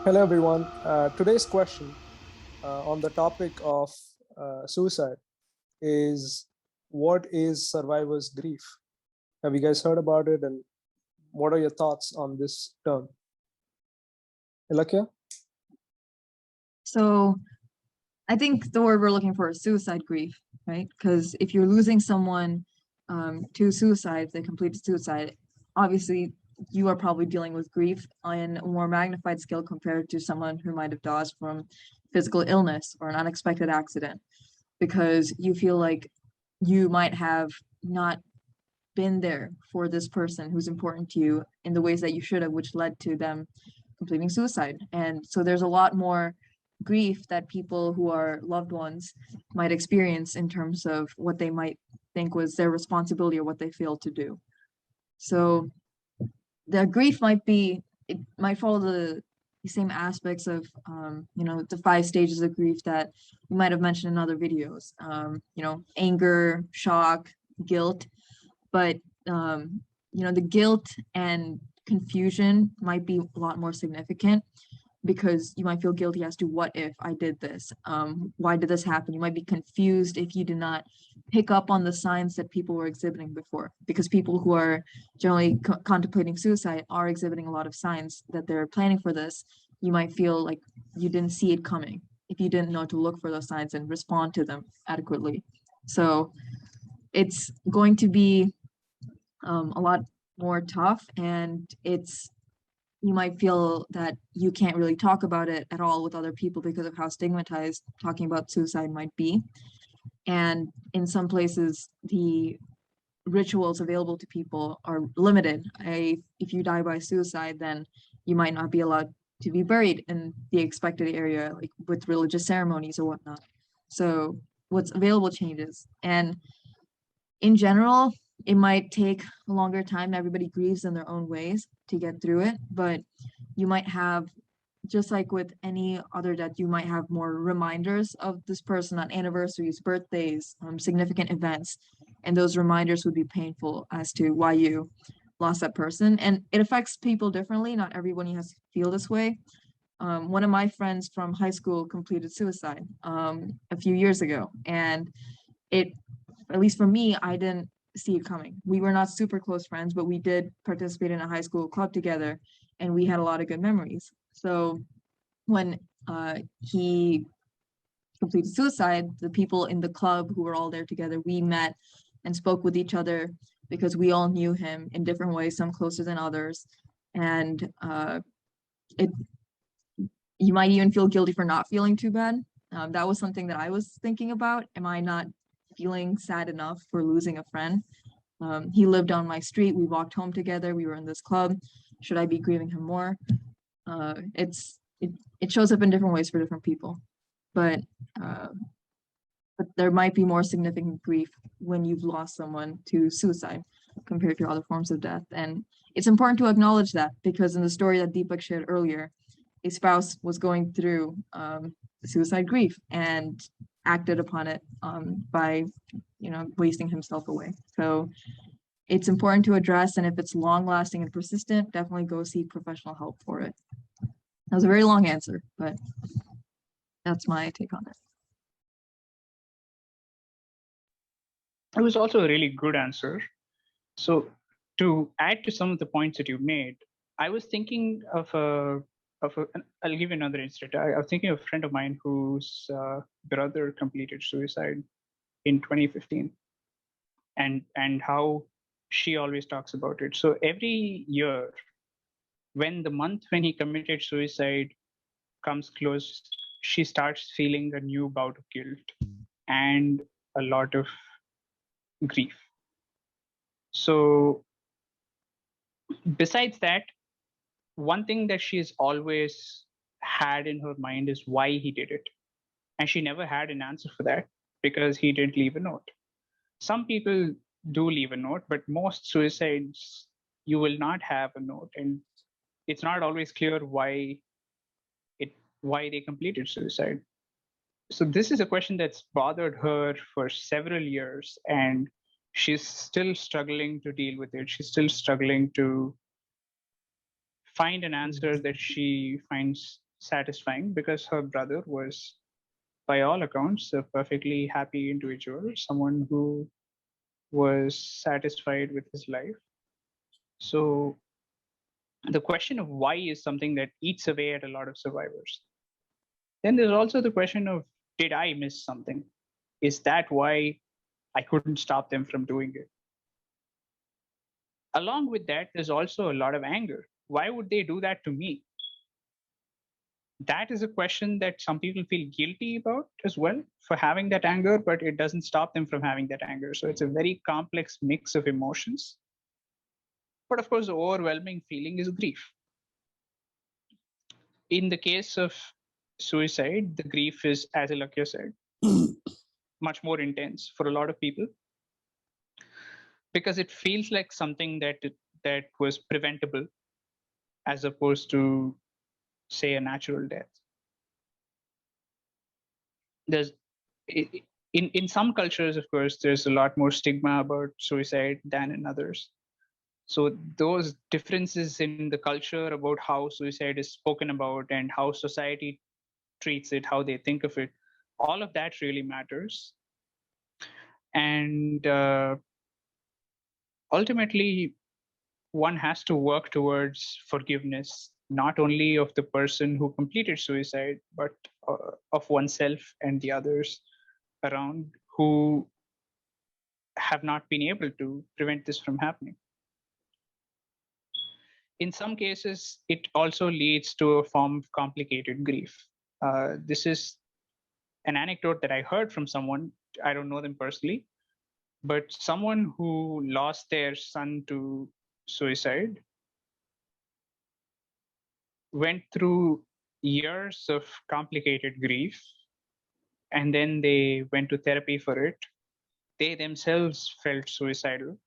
Hello, everyone. Today's question on the topic of suicide is, what is survivor's grief? Have you guys heard about it? And what are your thoughts on this term? Ilakkiya? So I think the word we're looking for is suicide grief, right? Because if you're losing someone to suicide, if they completed suicide, obviously you are probably dealing with grief on a more magnified scale compared to someone who might have died from physical illness or an unexpected accident, because you feel like you might have not been there for this person who's important to you in the ways that you should have, which led to them completing suicide. And so there's a lot more grief that people who are loved ones might experience in terms of what they might think was their responsibility or what they failed to do. So the grief it might follow the same aspects of the 5 stages of grief that we might have mentioned in other videos. Anger, shock, guilt, but the guilt and confusion might be a lot more significant, because you might feel guilty as to, what if I did this? Why did this happen? You might be confused if you did not pick up on the signs that people were exhibiting before, because people who are generally contemplating suicide are exhibiting a lot of signs that they're planning for this. You might feel like you didn't see it coming if you didn't know to look for those signs and respond to them adequately. So it's going to be a lot more tough, and you might feel that you can't really talk about it at all with other people because of how stigmatized talking about suicide might be. And in some places, the rituals available to people are limited. If you die by suicide, then you might not be allowed to be buried in the expected area, like with religious ceremonies or whatnot. So what's available changes. And in general, it might take a longer time. Everybody grieves in their own ways to get through it, but you might have, just like with any other death, you might have more reminders of this person on anniversaries, birthdays, significant events, and those reminders would be painful as to why you lost that person. And it affects people differently. Not everyone has to feel this way. One of my friends from high school completed suicide a few years ago, and at least for me, I didn't see it coming. We were not super close friends, but we did participate in a high school club together, and we had a lot of good memories. So when he completed suicide, the people in the club who were all there together, we met and spoke with each other, because we all knew him in different ways, some closer than others. And you might even feel guilty for not feeling too bad. That was something that I was thinking about. Am I not feeling sad enough for losing a friend? He lived down my street. We walked home together. We were in this club. Should I be grieving him more? It shows up in different ways for different people, but there might be more significant grief when you've lost someone to suicide compared to other forms of death. And it's important to acknowledge that, because in the story that Deepak shared earlier, a spouse was going through suicide grief and acted upon it by wasting himself away. So it's important to address, and if it's long lasting and persistent, definitely go seek professional help for it. That was a very long answer, but that's my take on it. It was also a really good answer. So to add to some of the points that you made, I was thinking of I'll give you another instance. I was thinking of a friend of mine whose brother completed suicide in 2015, and how she always talks about it. So every year, when the month when he committed suicide comes close, she starts feeling a new bout of guilt and a lot of grief. So besides that, one thing that she's always had in her mind is why he did it. And she never had an answer for that, because he didn't leave a note. Some people do leave a note, but most suicides, you will not have a note. And it's not always clear why they completed suicide. So this is a question that's bothered her for several years, and she's still struggling to deal with it. She's still struggling to find an answer that she finds satisfying because her brother was, by all accounts, a perfectly happy individual, someone who was satisfied with his life. So the question of why is something that eats away at a lot of survivors. Then there's also the question of, did I miss something? Is that why I couldn't stop them from doing it? Along with that, there's also a lot of anger. Why would they do that to me? That is a question that some people feel guilty about as well for having that anger, but it doesn't stop them from having that anger. So it's a very complex mix of emotions. But of course, the overwhelming feeling is grief. In the case of suicide, the grief is, as Ilakkiya said, much more intense for a lot of people because it feels like something that was preventable as opposed to, say, a natural death. There's in some cultures, of course, there's a lot more stigma about suicide than in others. So those differences in the culture about how suicide is spoken about and how society treats it, how they think of it, all of that really matters. And ultimately, one has to work towards forgiveness, not only of the person who completed suicide, but of oneself and the others around who have not been able to prevent this from happening. In some cases, it also leads to a form of complicated grief. This is an anecdote that I heard from someone, I don't know them personally, but someone who lost their son to suicide went through years of complicated grief, and then they went to therapy for it. They themselves felt suicidal.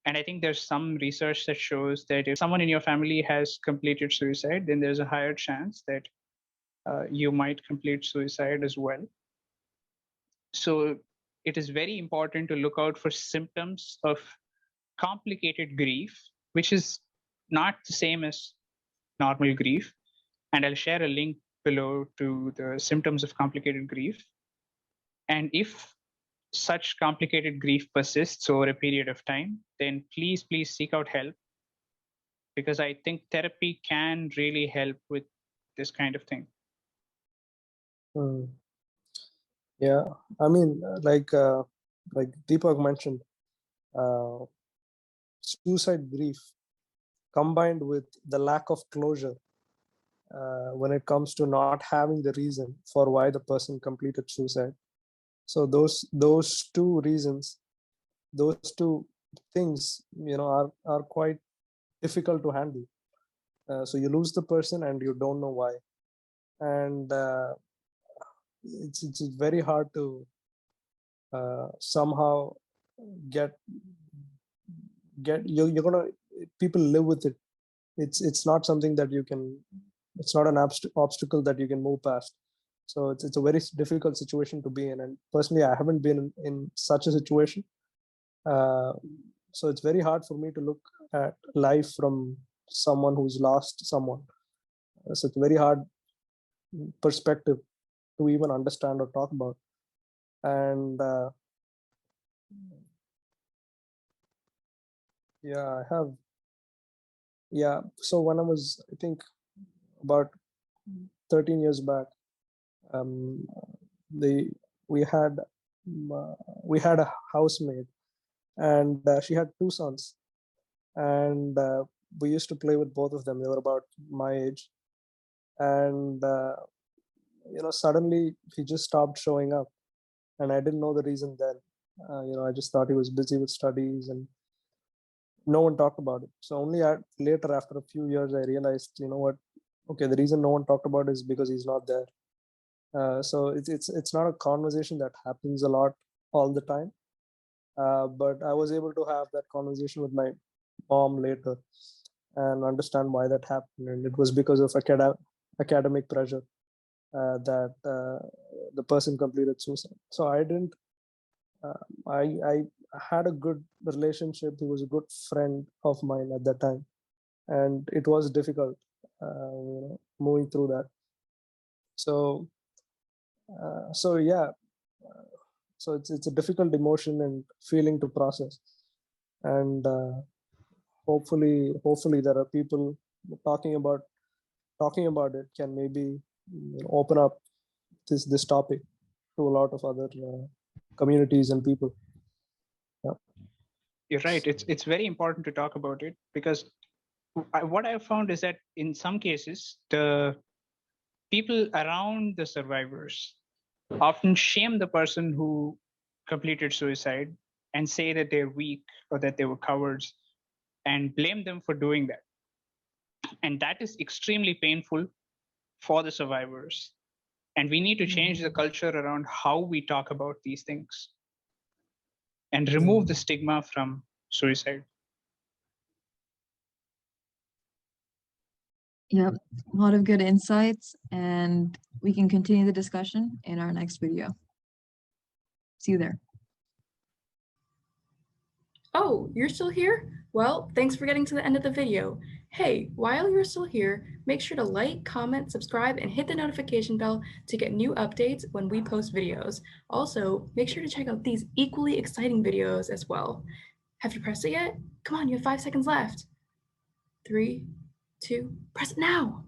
And I think there's some research that shows that if someone in your family has completed suicide, then there's a higher chance that you might complete suicide as well. So it is very important to look out for symptoms of complicated grief, which is not the same as normal grief. And I'll share a link below to the symptoms of complicated grief. And if such complicated grief persists over a period of time, then please seek out help, because I think therapy can really help with this kind of thing. Yeah, I mean, like Deepak mentioned, suicide grief combined with the lack of closure when it comes to not having the reason for why the person completed suicide. So those two reasons, those two things, are quite difficult to handle. So you lose the person and you don't know why, and it's very hard to somehow get you're gonna, people live with it. It's not something that you can, it's not an obstacle that you can move past. So it's a very difficult situation to be in, and personally I haven't been in such a situation. So it's very hard for me to look at life from someone who's lost someone. So it's a very hard perspective to even understand or talk about. And so when I was, I think, about 13 years back, um, we had a housemaid, and she had two sons, and we used to play with both of them. They were about my age, and suddenly he just stopped showing up, and I didn't know the reason then. I just thought he was busy with studies, and no one talked about it. So only later, after a few years, I realized, what? Okay, the reason no one talked about it is because he's not there. So it's not a conversation that happens a lot all the time. But I was able to have that conversation with my mom later and understand why that happened, and it was because of academic pressure that the person completed suicide. So I didn't. I had a good relationship. He was a good friend of mine at that time, and it was difficult. moving through that. So yeah, so it's a difficult emotion and feeling to process, and hopefully there are people talking about it can maybe open up this topic to a lot of other communities and people. Yeah. You're right. It's very important to talk about it, because what I've found is that in some cases, the people around the survivors often shame the person who completed suicide and say that they're weak or that they were cowards and blame them for doing that. And that is extremely painful for the survivors. And we need to change the culture around how we talk about these things and remove the stigma from suicide. Yep, a lot of good insights, and we can continue the discussion in our next video. See you there. Oh, you're still here? Well, thanks for getting to the end of the video. Hey, while you're still here, make sure to like, comment, subscribe, and hit the notification bell to get new updates when we post videos. Also, make sure to check out these equally exciting videos as well. Have you pressed it yet? Come on, you have 5 seconds left. 3, 2, press it now.